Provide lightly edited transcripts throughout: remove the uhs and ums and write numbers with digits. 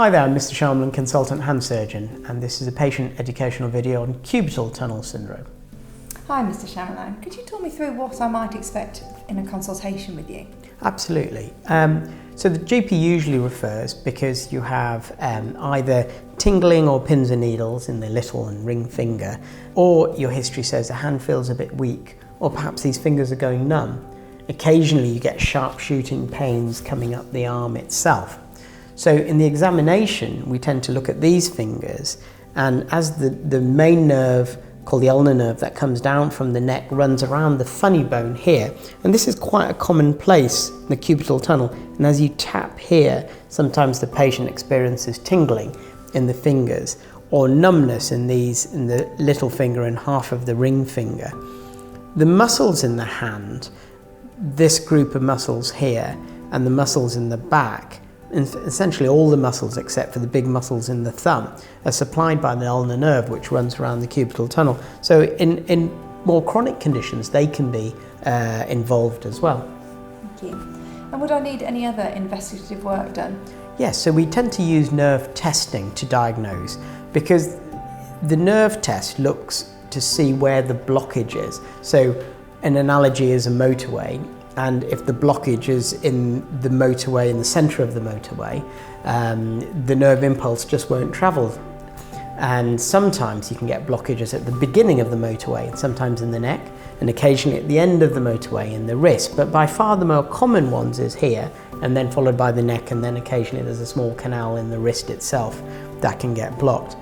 Hi there, I'm Mr Shyamalan, consultant hand surgeon, and this is a patient educational video on cubital tunnel syndrome. Hi Mr Shyamalan, could you talk me through what I might expect in a consultation with you? Absolutely. So the GP usually refers because you have either tingling or pins and needles in the little and ring finger, or your history says the hand feels a bit weak, or perhaps these fingers are going numb. Occasionally you get sharp shooting pains coming up the arm itself. So in the examination, we tend to look at these fingers, and as the main nerve, called the ulnar nerve, that comes down from the neck runs around the funny bone here, and this is quite a common place in the cubital tunnel, and as you tap here, sometimes the patient experiences tingling in the fingers or numbness in the little finger and half of the ring finger. The muscles in the hand, this group of muscles here and the muscles in the back, and essentially all the muscles except for the big muscles in the thumb, are supplied by the ulnar nerve, which runs around the cubital tunnel. So in more chronic conditions, they can be involved as well. Thank you. And would I need any other investigative work done? Yes, so we tend to use nerve testing to diagnose, because the nerve test looks to see where the blockage is. So an analogy is a motorway, and if the blockage is in the motorway, in the centre of the motorway, the nerve impulse just won't travel. And sometimes you can get blockages at the beginning of the motorway, and sometimes in the neck, and occasionally at the end of the motorway in the wrist. But by far the more common ones is here, and then followed by the neck, and then occasionally there's a small canal in the wrist itself that can get blocked.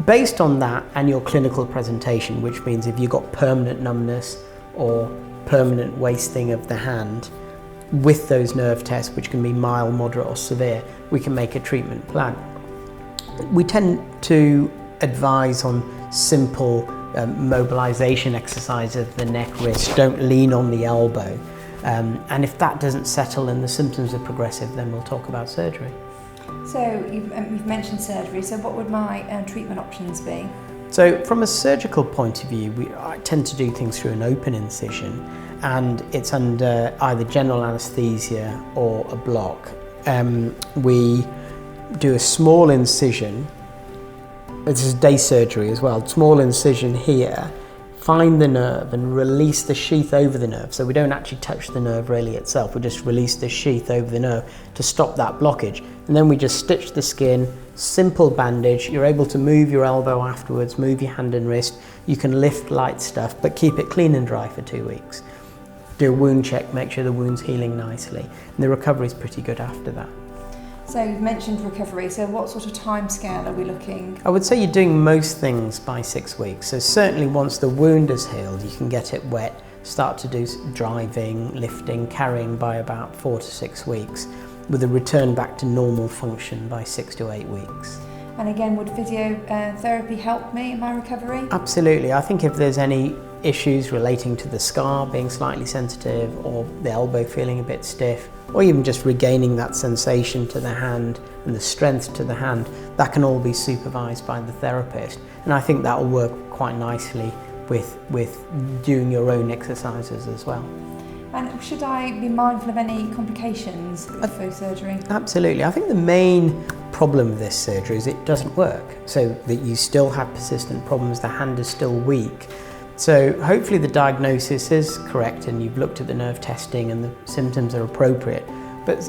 Based on that and your clinical presentation, which means if you've got permanent numbness or permanent wasting of the hand, with those nerve tests, which can be mild, moderate or severe, we can make a treatment plan. We tend to advise on simple mobilization exercises of the neck, wrist. Don't lean on the elbow, and if that doesn't settle and the symptoms are progressive, then we'll talk about surgery. So you've mentioned surgery, so what would my treatment options be? So from a surgical point of view, I tend to do things through an open incision, and it's under either general anaesthesia or a block. We do a small incision. This is day surgery as well. Small incision here, find the nerve and release the sheath over the nerve. So we don't actually touch the nerve really itself, we just release the sheath over the nerve to stop that blockage. And then we just stitch the skin, simple bandage. You're able to move your elbow afterwards, move your hand and wrist. You can lift light stuff, but keep it clean and dry for 2 weeks. Do a wound check, make sure the wound's healing nicely. And the recovery is pretty good after that. So you've mentioned recovery, so what sort of time scale are we looking? I would say you're doing most things by 6 weeks. So certainly once the wound is healed, you can get it wet, start to do driving, lifting, carrying by about 4 to 6 weeks, with a return back to normal function by 6 to 8 weeks. And again, would physiotherapy help me in my recovery? Absolutely. I think if there's any issues relating to the scar being slightly sensitive, or the elbow feeling a bit stiff, or even just regaining that sensation to the hand and the strength to the hand, that can all be supervised by the therapist. And I think that will work quite nicely with doing your own exercises as well. And should I be mindful of any complications for surgery? Absolutely. I think the main problem with this surgery is it doesn't work, so that you still have persistent problems, the hand is still weak. So hopefully the diagnosis is correct and you've looked at the nerve testing and the symptoms are appropriate.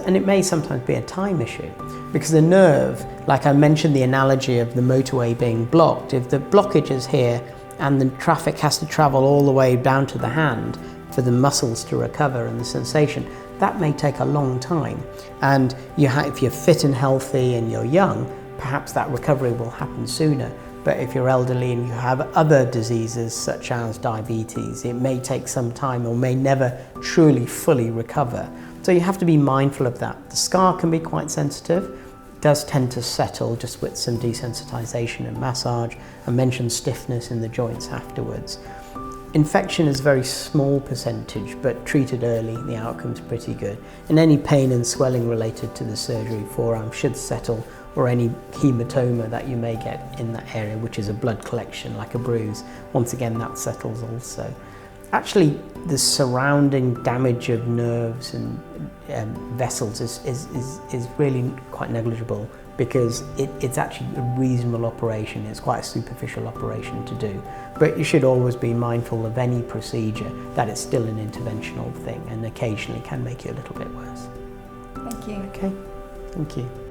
And it may sometimes be a time issue, because the nerve, like I mentioned the analogy of the motorway being blocked, if the blockage is here and the traffic has to travel all the way down to the hand for the muscles to recover and the sensation, that may take a long time. And if you're fit and healthy and you're young, perhaps that recovery will happen sooner. But if you're elderly and you have other diseases such as diabetes, it may take some time or may never truly fully recover. So you have to be mindful of that. The scar can be quite sensitive. It does tend to settle just with some desensitization and massage. I mentioned stiffness in the joints afterwards. Infection is a very small percentage, but treated early, the outcome's pretty good. And any pain and swelling related to the surgery forearm should settle, or any hematoma that you may get in that area, which is a blood collection like a bruise. Once again, that settles also. Actually, the surrounding damage of nerves and vessels is really quite negligible because it's actually a reasonable operation. It's quite a superficial operation to do. But you should always be mindful of any procedure that it's still an interventional thing and occasionally can make you a little bit worse. Thank you. Okay, thank you.